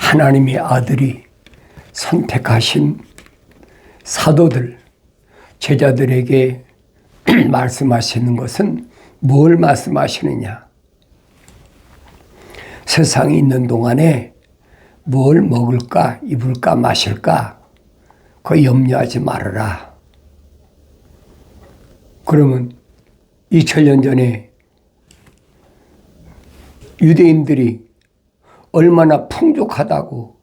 하나님의 아들이 선택하신 사도들, 제자들에게 말씀하시는 것은 뭘 말씀하시느냐? 세상에 있는 동안에 뭘 먹을까, 입을까, 마실까? 그거 염려하지 말아라. 그러면 2000년 전에 유대인들이 얼마나 풍족하다고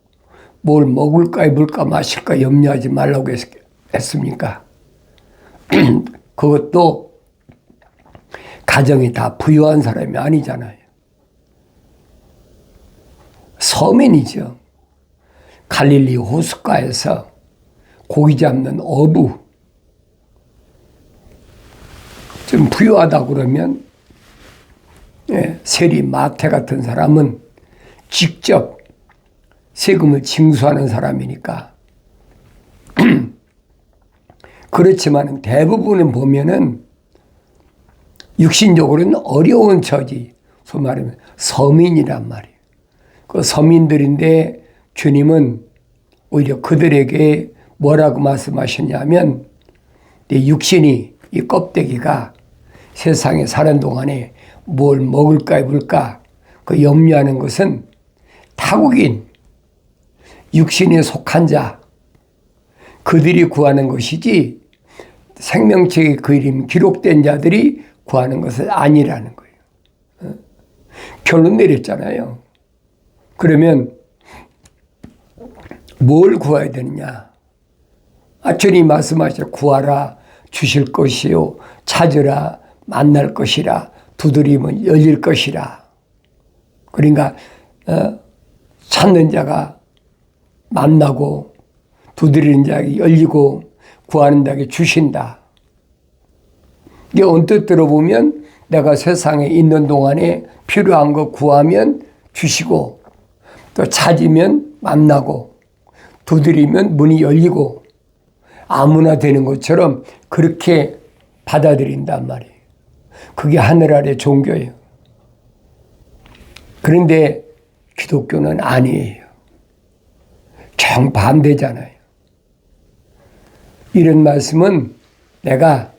뭘 먹을까, 입을까, 마실까 염려하지 말라고 했습니까? 그것도 가정이 다 부유한 사람이 아니잖아요. 서민이죠. 갈릴리 호숫가에서 고기 잡는 어부. 좀 부유하다 그러면 세리 마태 같은 사람은 직접 세금을 징수하는 사람이니까. 그렇지만 대부분은 보면은 육신적으로는 어려운 처지, 소위 말하면 서민이란 말이에요. 그 서민들인데 주님은 오히려 그들에게 뭐라고 말씀하셨냐면 내 육신이, 이 껍데기가 세상에 사는 동안에 뭘 먹을까 입을까 그 염려하는 것은 타국인, 육신에 속한 자, 그들이 구하는 것이지 생명책의 그 이름 기록된 자들이 구하는 것은 아니라는 거예요. 결론 내렸잖아요. 그러면 뭘 구해야 되느냐? 주님 말씀하시죠. 구하라 주실 것이요, 찾으라 만날 것이라, 두드리면 열릴 것이라. 그러니까 찾는 자가 만나고 두드리는 자에게 열리고 구하는 자에게 주신다. 이게 언뜻 들어보면 내가 세상에 있는 동안에 필요한 거 구하면 주시고, 또 찾으면 만나고, 두드리면 문이 열리고, 아무나 되는 것처럼 그렇게 받아들인단 말이에요. 그게 하늘 아래 종교예요. 그런데 기독교는 아니에요. 정반대잖아요. 이런 말씀은 내가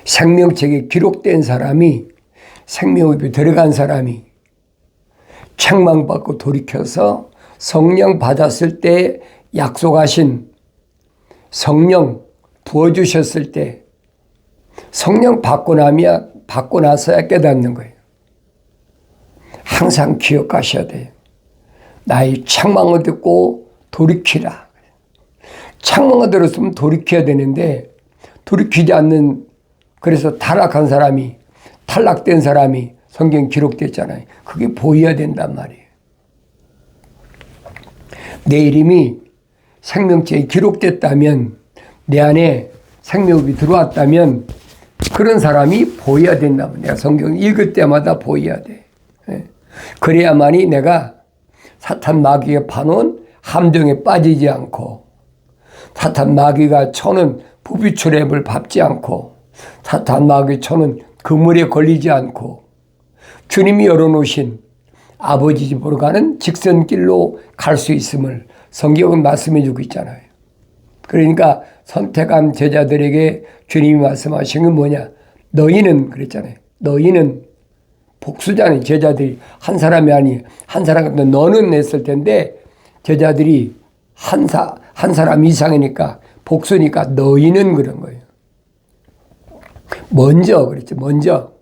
생명책에 기록된 사람이, 생명업에 들어간 사람이 책망받고 돌이켜서 성령 받았을 때 약속하신 성령 부어주셨을 때 성령 받고 나서야 깨닫는 거예요. 항상 기억하셔야 돼요. 나의 책망을 듣고 돌이키라. 책망을 들었으면 돌이켜야 되는데 돌이키지 않는, 그래서 타락한 사람이, 탈락된 사람이 성경 기록됐잖아요. 그게 보여야 된단 말이에요. 내 이름이 생명체에 기록됐다면, 내 안에 생명이 들어왔다면 그런 사람이 보여야 된다면, 내가 성경 읽을 때마다 보여야 돼. 그래야만이 내가 사탄 마귀가 파놓은 함정에 빠지지 않고, 사탄 마귀가 쳐는 부비출앱을 밟지 않고, 사탄 마귀 쳐는 그물에 걸리지 않고, 주님이 열어놓으신 아버지 집으로 가는 직선길로 갈 수 있음을 성경은 말씀해 주고 있잖아요. 그러니까 선택한 제자들에게 주님이 말씀하신 건 뭐냐? 너희는, 그랬잖아요. 너희는 복수자는, 제자들이 한 사람이 아니 한 사람 같은 너는 냈을 텐데 제자들이 한 사람 이상이니까 복수니까 너희는 그런 거예요. 먼저 그랬죠. 먼저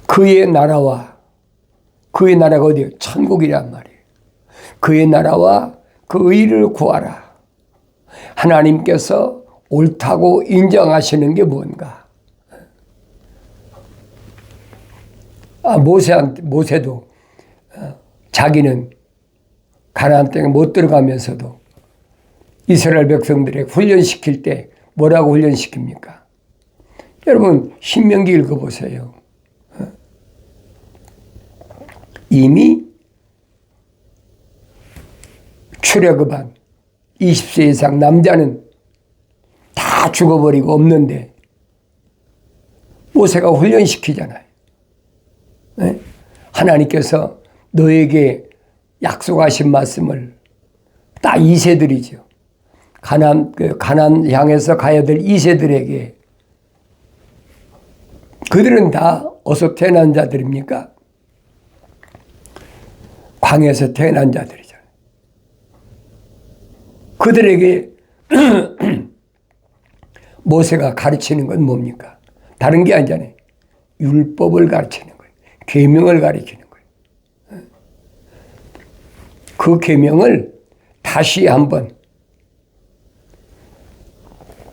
그의 나라와, 그의 나라가 어디예요? 천국이란 말이에요. 그의 나라와 그 의를 구하라. 하나님께서 옳다고 인정하시는 게 뭔가? 모세도 자기는 가나안 땅에 못 들어가면서도 이스라엘 백성들에게 훈련시킬 때 뭐라고 훈련시킵니까? 여러분 신명기 읽어보세요. 이미 출애굽한 20세 이상 남자는 다 죽어버리고 없는데 모세가 훈련시키잖아요. 하나님께서 너에게 약속하신 말씀을 딱 2세들이죠. 가나안 향해서 가야 될 2세들에게 그들은 다 어디서 태어난 자들입니까? 광야에서 태어난 자들이잖아요. 그들에게 모세가 가르치는 건 뭡니까? 다른 게 아니잖아요. 율법을 가르치는 거예요. 계명을 가르치는 거예요. 그 계명을 다시 한번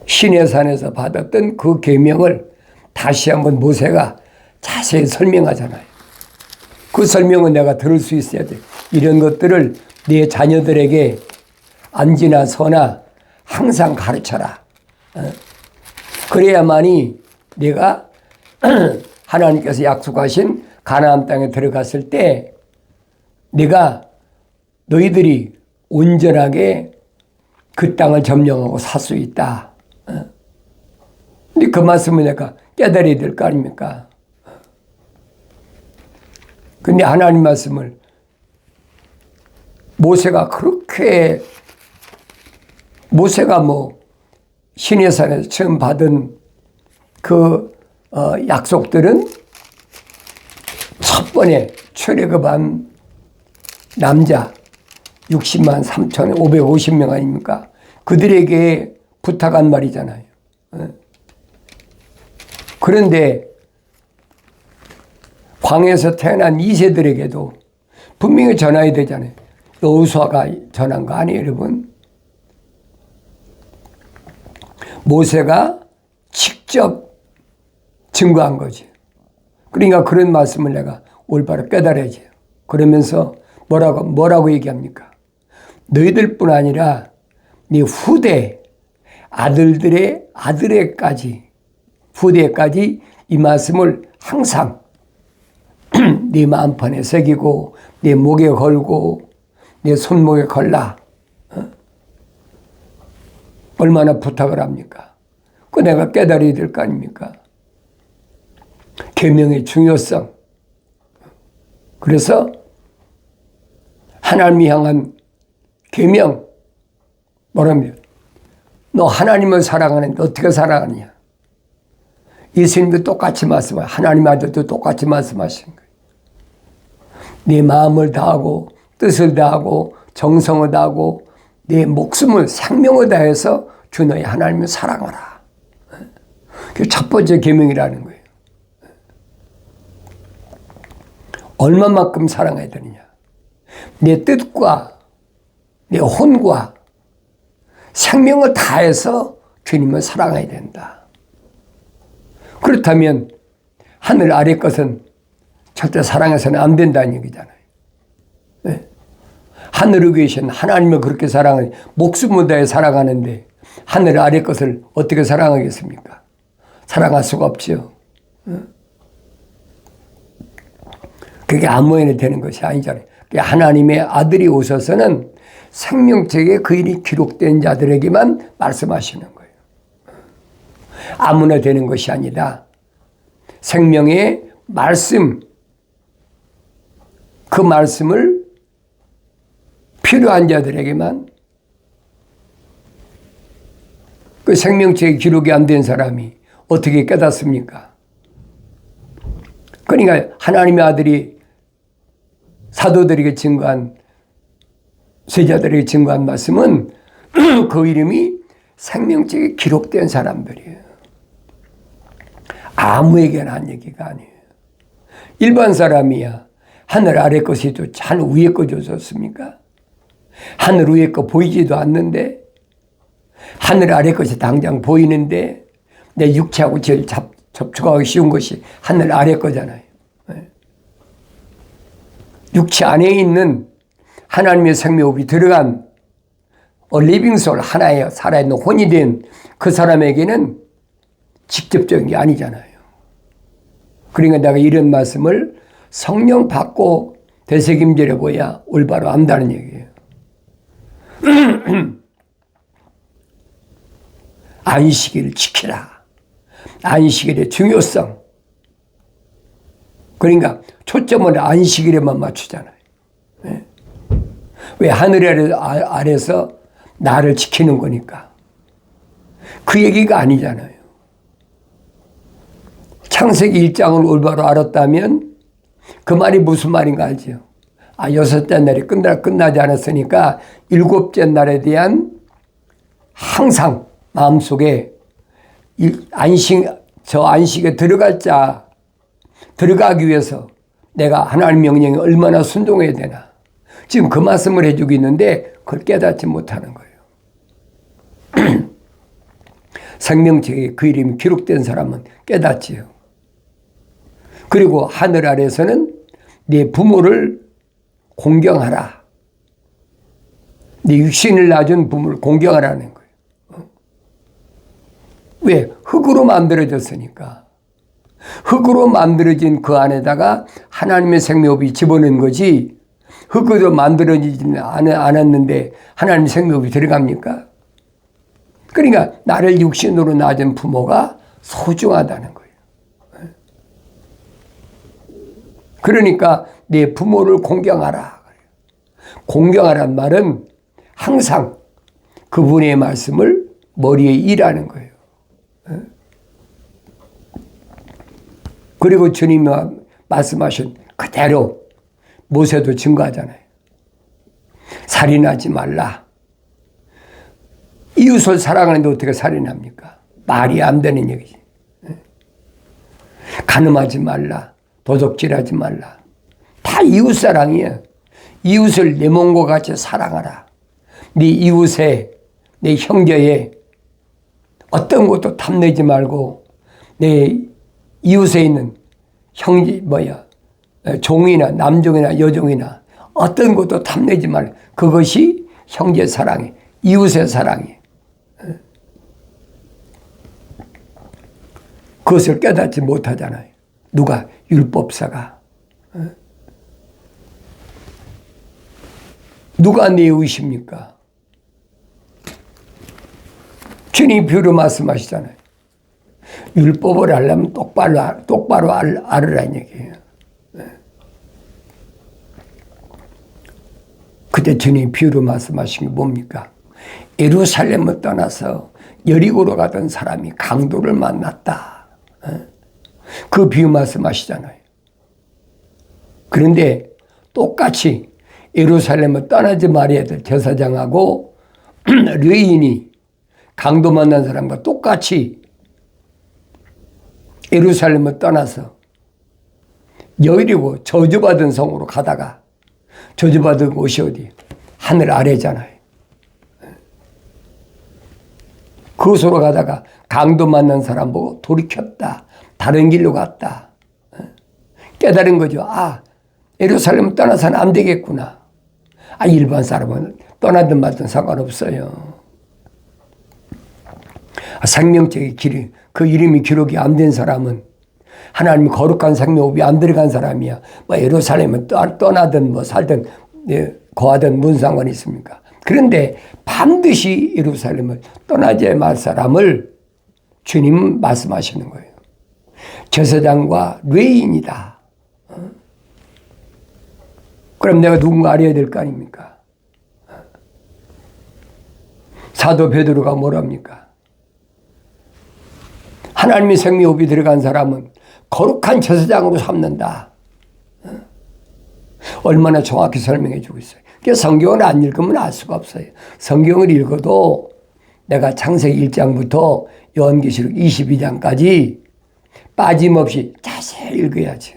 시내산에서 받았던 그 계명을 다시 한번 모세가 자세히 설명하잖아요. 그 설명은 내가 들을 수 있어야 돼. 이런 것들을 네 자녀들에게 안지나 서나 항상 가르쳐라. 그래야만이 내가 하나님께서 약속하신 가나안 땅에 들어갔을 때 내가 너희들이 온전하게 그 땅을 점령하고 살 수 있다. 근데 그 말씀을 내가 깨달아야 될 거 아닙니까? 근데 하나님 말씀을 모세가 시내산에서 처음 받은 그 약속들은 첫 번에 출애굽한 남자 60만 3,550명 아닙니까? 그들에게 부탁한 말이잖아요. 그런데 광야에서 태어난 2세들에게도 분명히 전해야 되잖아요. 여호수아가 전한 거 아니에요, 여러분? 모세가 직접 증거한 거지. 그러니까 그런 말씀을 내가 올바로 깨달아야지. 그러면서 뭐라고 얘기합니까? 너희들뿐 아니라 네 후대 아들에까지 후대까지 이 말씀을 항상 네 마음판에 새기고 네 목에 걸고 네 손목에 걸라. 얼마나 부탁을 합니까? 그 내가 깨달아야 될 거 아닙니까? 계명의 중요성. 그래서 하나님이 향한 계명 뭐랍니까? 너 하나님을 사랑하는데 어떻게 사랑하느냐? 예수님도 똑같이 말씀하시고 하나님 아들도 똑같이 말씀하시는 거예요. 네 마음을 다하고 뜻을 다하고 정성을 다하고 내 목숨을 생명을 다해서 주 너희 하나님을 사랑하라. 그게 첫 번째 계명이라는 거예요. 얼마만큼 사랑해야 되느냐? 내 뜻과 내 혼과 생명을 다해서 주님을 사랑해야 된다. 그렇다면 하늘 아래 것은 절대 사랑해서는 안 된다는 얘기잖아요. 네. 하늘에 계신 하나님을 그렇게 사랑하는 목숨을 다해 사랑하는데 하늘 아래 것을 어떻게 사랑하겠습니까? 사랑할 수가 없죠. 그게 아무에나 되는 것이 아니잖아요. 하나님의 아들이 오셔서는 생명책에 그 일이 기록된 자들에게만 말씀하시는 거예요. 아무나 되는 것이 아니다. 생명의 말씀, 그 말씀을 필요한 자들에게만 그 생명책에 기록이 안 된 사람이 어떻게 깨닫습니까? 그러니까 하나님의 아들이 사도들에게 증거한 제자들에게 증거한 말씀은 그 이름이 생명책에 기록된 사람들이에요. 아무에게나 한 얘기가 아니에요. 일반 사람이야 하늘 아래 것이 좋지 하늘 위에 거 좋습니까? 하늘 위에 거 보이지도 않는데 하늘 아래 것이 당장 보이는데 내 육체하고 제일 접촉하기 쉬운 것이 하늘 아래 거잖아요. 육체 안에 있는 하나님의 생명이 들어간 리빙솔 하나의 살아있는 혼이 된 그 사람에게는 직접적인 게 아니잖아요. 그러니까 내가 이런 말씀을 성령 받고 되새김질해 보야 올바로 안다는 얘기예요. 안식일을 지키라. 안식일의 중요성. 그러니까 초점을 안식일에만 맞추잖아요. 왜 하늘 아래서 나를 지키는 거니까. 그 얘기가 아니잖아요. 창세기 1장을 올바로 알았다면 그 말이 무슨 말인가 알죠. 여섯째 날이 끝나지 않았으니까 일곱째 날에 대한 항상 마음속에 저 안식에 들어가기 위해서 내가 하나님 명령에 얼마나 순종해야 되나. 지금 그 말씀을 해주고 있는데 그걸 깨닫지 못하는 거예요. 생명책에 그 이름이 기록된 사람은 깨닫지요. 그리고 하늘 아래서는 네 부모를 공경하라. 네 육신을 낳은 부모를 공경하라는 거예요. 왜? 흙으로 만들어졌으니까. 흙으로 만들어진 그 안에다가 하나님의 생명이 집어넣은 거지, 흙으로 만들어지지 않았는데 하나님의 생명이 들어갑니까? 그러니까 나를 육신으로 낳은 부모가 소중하다는 거예요. 그러니까 내 부모를 공경하라. 공경하란 말은 항상 그분의 말씀을 머리에 일하는 거예요. 그리고 주님이 말씀하신 그대로 모세도 증거하잖아요. 살인하지 말라. 이웃을 사랑하는데 어떻게 살인합니까? 말이 안 되는 얘기지. 간음하지 말라. 도적질하지 말라. 다 이웃사랑이에요. 이웃을 내 몸과 같이 사랑하라. 네 이웃에, 내 형제에 어떤 것도 탐내지 말고 내 이웃에 있는 종이나 남종이나 여종이나 어떤 것도 탐내지 말라. 그것이 형제 사랑이, 이웃의 사랑이. 그것을 깨닫지 못하잖아요. 누가? 율법사가. 누가 내 이웃입니까? 주님 비유로 말씀하시잖아요. 율법을 알려면 똑바로 알으라는 얘기예요. 그때 주님 비유로 말씀하신 게 뭡니까? 예루살렘을 떠나서 여리고로 가던 사람이 강도를 만났다. 그 비유 말씀하시잖아요. 그런데 똑같이 예루살렘을 떠나지 말아야 될 제사장하고 레위인이 강도 만난 사람과 똑같이 예루살렘을 떠나서 여리고 저주받은 성으로 가다가, 저주받은 곳이 어디? 하늘 아래잖아요. 그곳으로 가다가 강도 만난 사람 보고 돌이켰다. 다른 길로 갔다. 깨달은 거죠. 예루살렘 떠나서는 안 되겠구나. 일반 사람은 떠나든 말든 상관없어요. 생명책의 길이, 그 이름이 기록이 안 된 사람은 하나님의 거룩한 생명이 안 들어간 사람이야. 예루살렘은 떠나든 살든 거하든 무슨 상관이 있습니까? 그런데 반드시 예루살렘을 떠나지 말 사람을 주님 말씀하시는 거예요. 제사장과 레위인이다. 그럼 내가 누군가 알아야 될 거 아닙니까? 사도 베드로가 뭐랍니까? 하나님의 생명이 들어간 사람은 거룩한 제사장으로 삼는다. 얼마나 정확히 설명해 주고 있어요. 그래서 성경을 안 읽으면 알 수가 없어요. 성경을 읽어도 내가 창세기 1장부터 요한계시록 22장까지 빠짐없이 자세히 읽어야죠.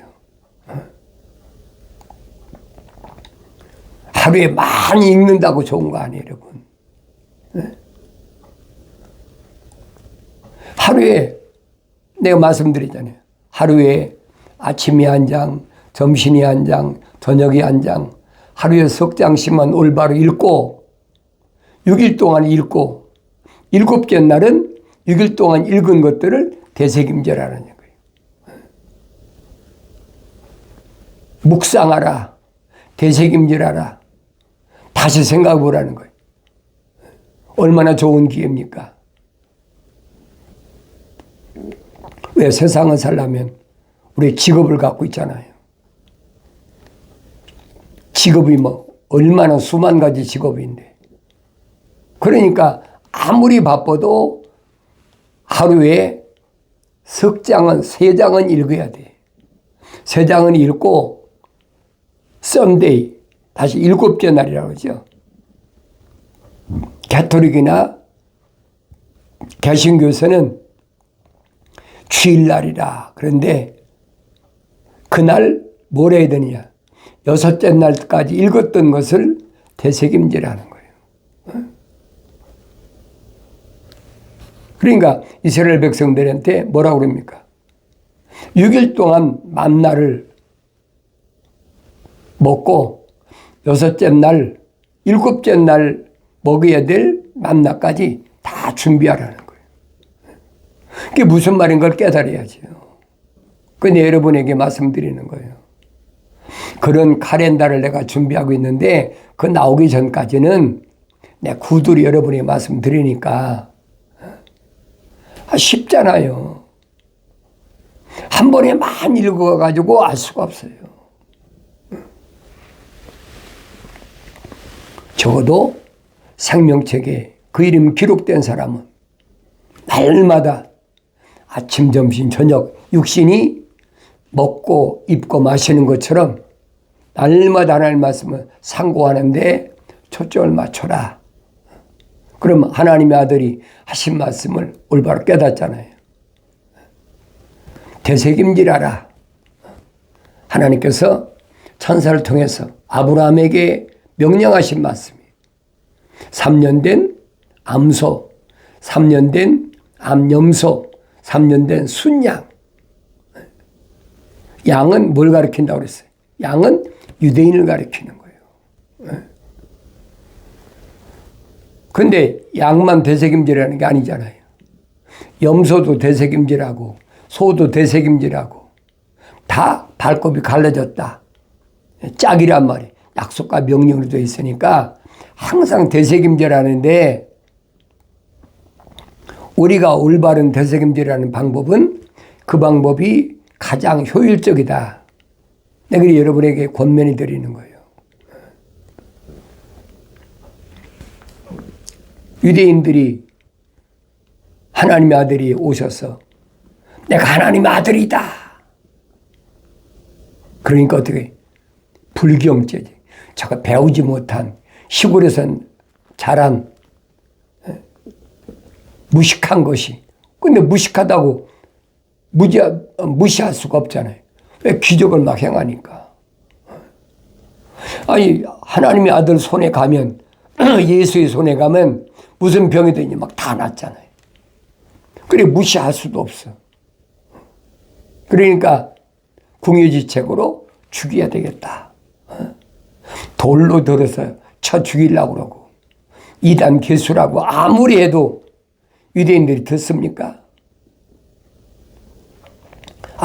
하루에 많이 읽는다고 좋은 거 아니에요, 여러분. 하루에 내가 말씀드리잖아요. 하루에 아침에 한 장, 점심에 한 장, 저녁에 한 장, 하루에 석 장씩만 올바로 읽고 6일 동안 읽고 7째 날은 6일 동안 읽은 것들을 되새김질하라는 거예요. 묵상하라. 되새김질하라. 다시 생각해보라는 거예요. 얼마나 좋은 기회입니까? 왜 세상을 살려면 우리 직업을 갖고 있잖아요. 직업이 얼마나 수만 가지 직업인데. 그러니까 아무리 바빠도 하루에 석 장은, 세 장은 읽어야 돼. 세 장은 읽고 썬데이, 다시 일곱째 날이라고 그러죠. 가톨릭이나 개신교에서는 주일날이라. 그런데 그날 뭘 해야 되느냐. 여섯째 날까지 읽었던 것을 되새김질하는 거예요. 그러니까 이스라엘 백성들한테 뭐라고 그럽니까? 6일 동안 만나를 먹고 여섯째 날, 일곱째 날 먹어야 될 만나까지 다 준비하라는 거예요. 그게 무슨 말인 걸 깨달아야죠. 근데 여러분에게 말씀드리는 거예요. 그런 카렌다를 내가 준비하고 있는데 그 나오기 전까지는 내 구두로 여러분에게 말씀드리니까 쉽잖아요. 한 번에 많이 읽어가지고 알 수가 없어요. 적어도 생명책에 그 이름이 기록된 사람은 날마다 아침, 점심, 저녁 육신이 먹고 입고 마시는 것처럼 날마다 하나님 말씀을 상고하는데 초점을 맞춰라. 그럼 하나님의 아들이 하신 말씀을 올바로 깨닫잖아요. 되새김질하라. 하나님께서 천사를 통해서 아브라함에게 명령하신 말씀이에요. 3년 된 암소, 3년 된 암염소, 3년 된 순양. 양은 뭘 가리킨다고 그랬어요? 양은 유대인을 가리키는 거예요. 근데 양만 되새김질하는 게 아니잖아요. 염소도 되새김질하고 소도 되새김질하고 다 발톱이 갈라졌다. 짝이란 말이에요. 약속과 명령으로 되어 있으니까 항상 되새김질하는데 우리가 올바른 되새김질하는 방법은 그 방법이 가장 효율적이다. 내가 여러분에게 권면해 드리는 거예요. 유대인들이 하나님의 아들이 오셔서 내가 하나님의 아들이다. 그러니까 어떻게 불경죄지. 저거 배우지 못한 시골에선 자란 무식한 것이. 근데 무식하다고 무시할 수가 없잖아요. 왜 기적을 막 행하니까. 아니 하나님의 아들 손에 가면 예수의 손에 가면 무슨 병이 되니 막 다 낫잖아요. 그래 무시할 수도 없어. 그러니까 궁유지책으로 죽여야 되겠다. 돌로 들어서 쳐 죽이려고 그러고 이단 개수라고 아무리 해도 유대인들이 듣습니까?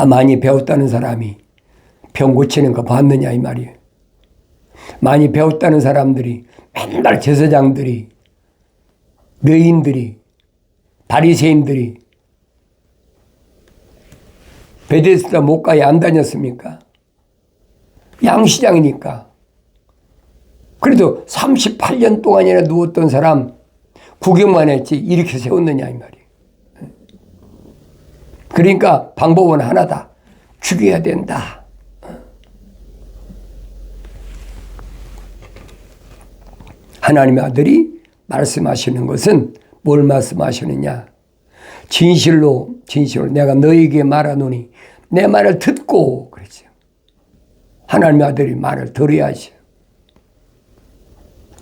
많이 배웠다는 사람이 병 고치는 거 봤느냐 이 말이에요. 많이 배웠다는 사람들이 맨날 제사장들이 뇌인들이 바리새인들이 베데스다 목가에 안 다녔습니까? 양시장이니까. 그래도 38년 동안이나 누웠던 사람 구경만 했지 이렇게 세웠느냐 이 말이에요. 그러니까 방법은 하나다. 죽여야 된다. 하나님의 아들이 말씀하시는 것은 뭘 말씀하시느냐. 진실로 내가 너에게 말하노니 내 말을 듣고 그러죠. 하나님의 아들이 말을 들어야지.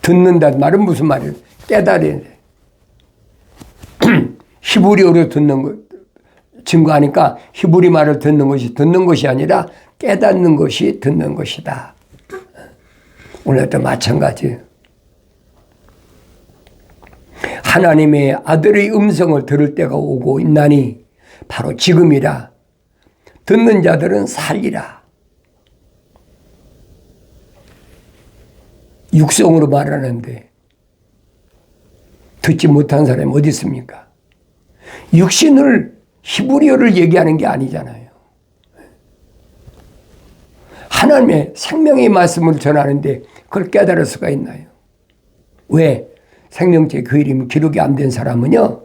듣는다는 말은 무슨 말이에요? 깨달아야 돼. 히브리어로 듣는 거 증거하니까 히브리 말을 듣는 것이 아니라 깨닫는 것이 듣는 것이다. 오늘도 마찬가지예요. 하나님의 아들의 음성을 들을 때가 오고 있나니 바로 지금이라. 듣는 자들은 살리라. 육성으로 말하는데 듣지 못한 사람이 어디 있습니까? 육신을 히브리어를 얘기하는 게 아니잖아요. 하나님의 생명의 말씀을 전하는데 그걸 깨달을 수가 있나요? 왜? 생명체 그 이름이 기록이 안 된 사람은요,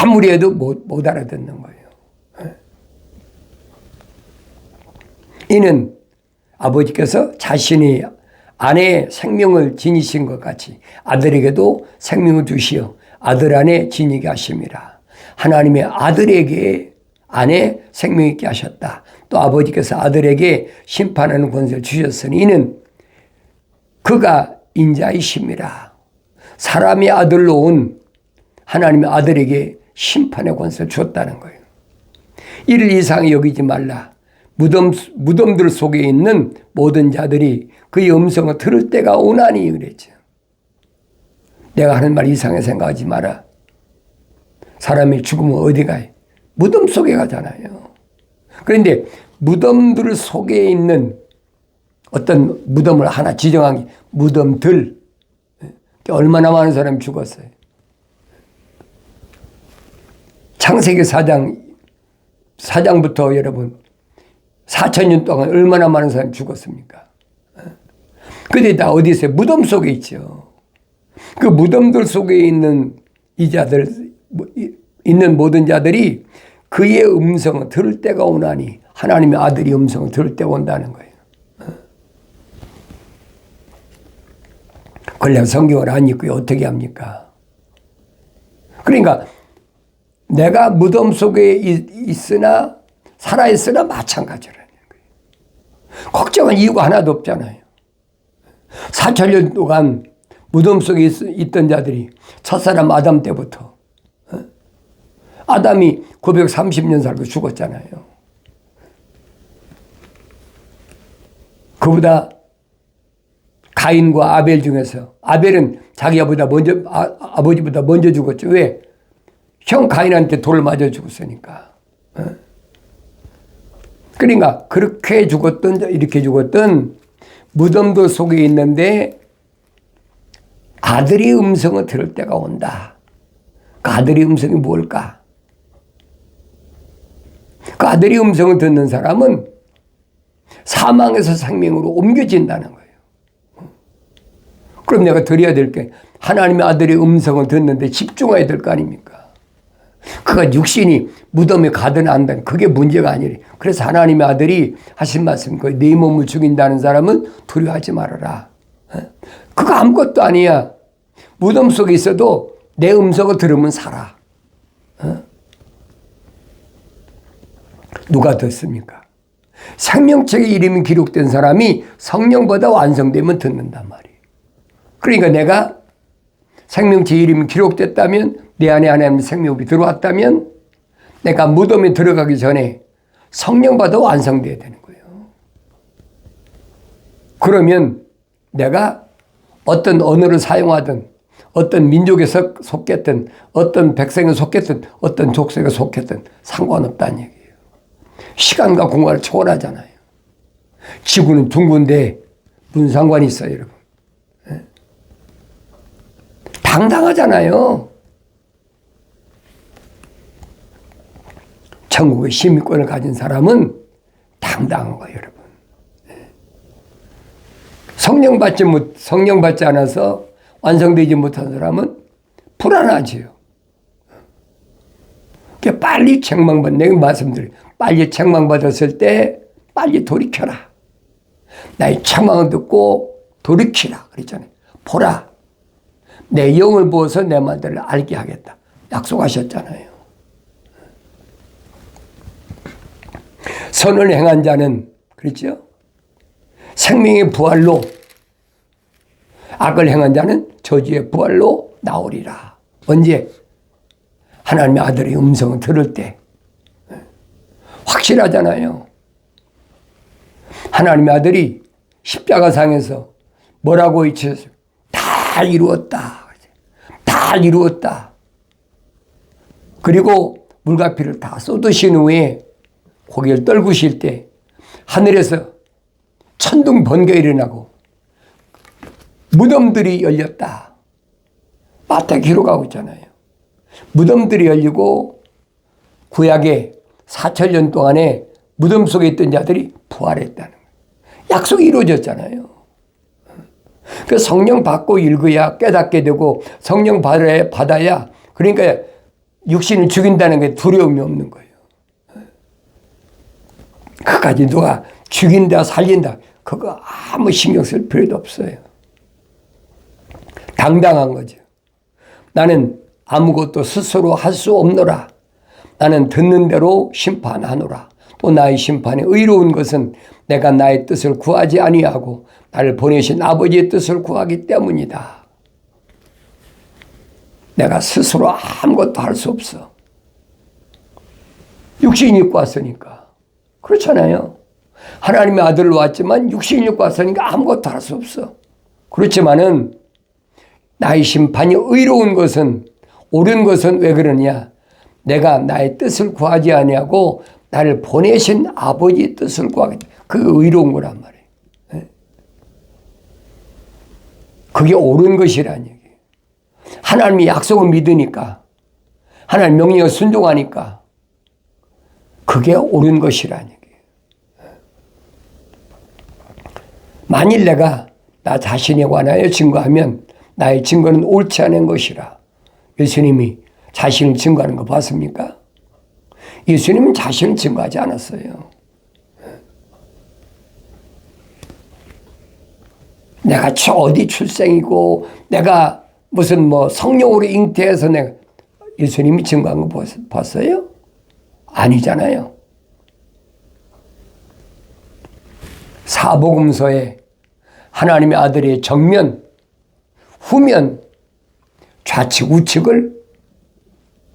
아무리 해도 못 알아듣는 거예요. 이는 아버지께서 자신이 아내의 생명을 지니신 것 같이 아들에게도 생명을 주시어 아들 안에 지니게 하심이라. 하나님의 아들에게 안에 생명 있게 하셨다. 또 아버지께서 아들에게 심판하는 권세를 주셨으니 이는 그가 인자이심이라. 사람의 아들로 온 하나님의 아들에게 심판의 권세를 주었다는 거예요. 이를 이상히 여기지 말라. 무덤들 속에 있는 모든 자들이 그의 음성을 들을 때가 오나니 그랬죠. 내가 하는 말 이상하게 생각하지 마라. 사람이 죽으면 어디 가요? 무덤 속에 가잖아요. 그런데 무덤들 속에 있는 어떤 무덤을 하나 지정한 게 무덤들. 얼마나 많은 사람이 죽었어요. 창세기 4장부터 여러분 4,000년 동안 얼마나 많은 사람이 죽었습니까? 근데 다 어디 있어요? 무덤 속에 있죠. 그 무덤들 속에 있는 있는 모든 자들이 그의 음성을 들을 때가 오나니 하나님의 아들이 음성을 들을 때가 온다는 거예요. 그걸 내가 성경을 안 읽고 어떻게 합니까? 그러니까 내가 무덤 속에 있으나 살아있으나 마찬가지라는 거예요. 걱정할 이유가 하나도 없잖아요. 4,000년 동안 무덤 속에 있던 자들이 첫사람 아담 때부터 아담이 930년 살고 죽었잖아요. 그보다 가인과 아벨 중에서 아벨은 자기 아버지보다 먼저 죽었죠. 왜? 형 가인한테 돌을 맞아 죽었으니까. 그러니까 그렇게 죽었던 이렇게 죽었던 무덤도 속에 있는데 아들의 음성을 들을 때가 온다. 그 아들의 음성이 뭘까? 그 아들의 음성을 듣는 사람은 사망에서 생명으로 옮겨진다는 거예요. 그럼 내가 드려야 될 게 하나님의 아들의 음성을 듣는데 집중해야 될 거 아닙니까? 그가 육신이 무덤에 가든 안 가든 그게 문제가 아니래. 그래서 하나님의 아들이 하신 말씀, 네 몸을 죽인다는 사람은 두려워하지 말아라. 그거 아무것도 아니야. 무덤 속에 있어도 내 음성을 들으면 살아. 누가 듣습니까? 생명책에 이름이 기록된 사람이 성령보다 완성되면 듣는단 말이에요. 그러니까 내가 생명체 이름이 기록됐다면 내 안에 하나님의 생명이 들어왔다면 내가 무덤에 들어가기 전에 성령보다 완성돼야 되는 거예요. 그러면 내가 어떤 언어를 사용하든 어떤 민족에 속했든 어떤 백성에 속했든 어떤 족속에 속했든 상관없다는 얘기예요. 시간과 공간을 초월하잖아요. 지구는 둥근데 무슨 상관이 있어요, 여러분? 당당하잖아요. 천국의 시민권을 가진 사람은 당당한 거예요, 여러분. 성령 받지 않아서 완성되지 못한 사람은 불안하지요. 빨리 책망받, 내가 말씀드려요. 빨리 책망받았을 때 빨리 돌이켜라. 나의 책망을 듣고 돌이키라. 그랬잖아요. 보라. 내 영을 부어서 내 말들을 알게 하겠다. 약속하셨잖아요. 선을 행한 자는, 그렇죠? 생명의 부활로, 악을 행한 자는 저주의 부활로 나오리라. 언제? 하나님의 아들의 음성을 들을 때. 확실하잖아요. 하나님의 아들이 십자가상에서 뭐라고 외쳤어요? 다 이루었다. 다 이루었다. 그리고 물가피를 다 쏟으신 후에 고개를 떨구실 때 하늘에서 천둥 번개가 일어나고 무덤들이 열렸다. 마태 기록하고 있잖아요. 무덤들이 열리고 구약에 4,000년 동안에 무덤 속에 있던 자들이 부활했다는 거예요. 약속이 이루어졌잖아요. 그 성령 받고 읽어야 깨닫게 되고 성령 받아야 그러니까 육신을 죽인다는 게 두려움이 없는 거예요. 그까지 누가 죽인다 살린다 그거 아무 신경 쓸 필요도 없어요. 당당한 거죠. 나는 아무것도 스스로 할 수 없노라. 나는 듣는 대로 심판하노라. 또 나의 심판에 의로운 것은 내가 나의 뜻을 구하지 아니하고 나를 보내신 아버지의 뜻을 구하기 때문이다. 내가 스스로 아무것도 할 수 없어. 육신 입고 왔으니까. 그렇잖아요. 하나님의 아들로 왔지만 육신 입고 왔으니까 아무것도 할 수 없어. 그렇지만은 나의 심판이 의로운 것은 옳은 것은 왜 그러냐? 내가 나의 뜻을 구하지 아니하고 나를 보내신 아버지의 뜻을 구하겠다. 그게 의로운 거란 말이에요. 그게 옳은 것이란 얘기예요. 하나님의 약속을 믿으니까 하나님 명령에 순종하니까 그게 옳은 것이란 얘기예요. 만일 내가 나 자신에 관하여 증거하면 나의 증거는 옳지 않은 것이라. 예수님이 자신을 증거하는 거 봤습니까? 예수님은 자신을 증거하지 않았어요. 내가 어디 출생이고 내가 무슨 성령으로 잉태해서 내가 예수님이 증거한 거 봤어요? 아니잖아요. 사복음서에 하나님의 아들의 정면, 후면, 좌측, 우측을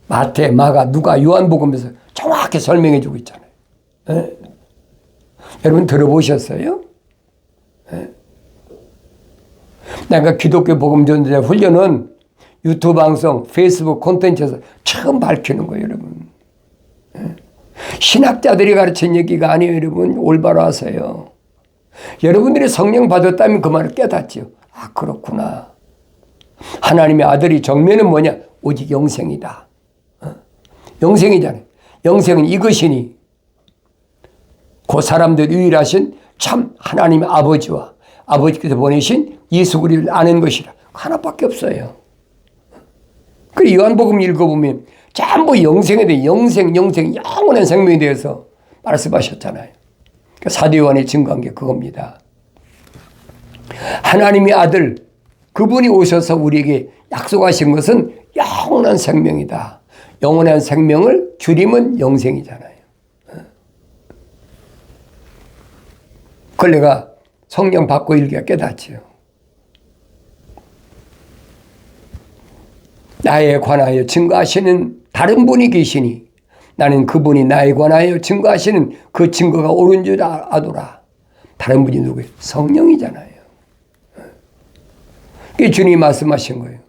마태, 마가, 누가, 요한복음에서 정확히 설명해 주고 있잖아요. 에? 여러분 들어보셨어요? 에? 내가 기독교 복음전도자 훈련은 유튜브 방송, 페이스북 콘텐츠에서 처음 밝히는 거예요, 여러분. 에? 신학자들이 가르친 얘기가 아니에요, 여러분. 올바로 하세요. 여러분들이 성령 받았다면 그 말을 깨닫죠. 아, 그렇구나. 하나님의 아들이 정면은 뭐냐? 오직 영생이다. 영생이잖아요. 영생은 이것이니 그 사람들 유일하신 참 하나님의 아버지와 아버지께서 보내신 예수 그리스도를 아는 것이라. 하나밖에 없어요. 그 요한복음 읽어보면 전부 영생에 대해 영생, 영원한 생명에 대해서 말씀하셨잖아요. 사도 요한이 증거한 게 그겁니다. 하나님의 아들 그분이 오셔서 우리에게 약속하신 것은 영원한 생명이다. 영원한 생명을 줄이면 영생이잖아요. 그걸 내가 성령 받고 읽기가 깨닫지요. 나에 관하여 증거하시는 다른 분이 계시니 나는 그분이 나에 관하여 증거하시는 그 증거가 옳은 줄 아노라. 다른 분이 누구예요? 성령이잖아요. 그게 주님이 말씀하신 거예요.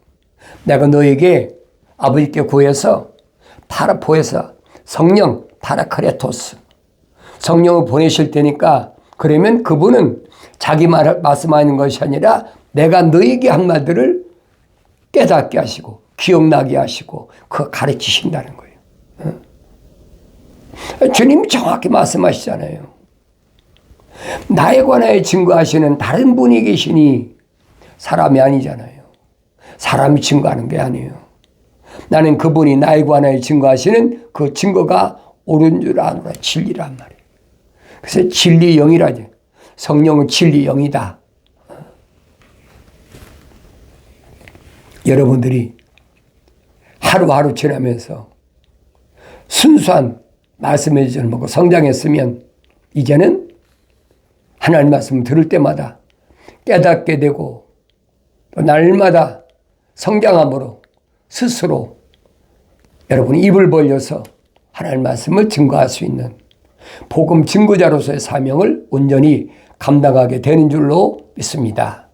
내가 너에게 아버지께 구해서 파라포에서 성령 파라크레토스 성령을 보내실 테니까 그러면 그분은 자기 말씀하는 것이 아니라 내가 너에게 한 말들을 깨닫게 하시고 기억나게 하시고 그거 가르치신다는 거예요. 주님이 정확히 말씀하시잖아요. 나에 관하여 증거하시는 다른 분이 계시니 사람이 아니잖아요. 사람이 증거하는 게 아니에요. 나는 그분이 나에 관하여 증거하시는 그 증거가 옳은 줄 아노라. 진리란 말이에요. 그래서 진리 영이라죠. 성령은 진리 영이다. 여러분들이 하루하루 지나면서 순수한 말씀의 지을 먹고 성장했으면 이제는 하나님 말씀을 들을 때마다 깨닫게 되고 또 날마다 성장함으로 스스로 여러분이 입을 벌려서 하나님 말씀을 증거할 수 있는 복음 증거자로서의 사명을 온전히 감당하게 되는 줄로 믿습니다.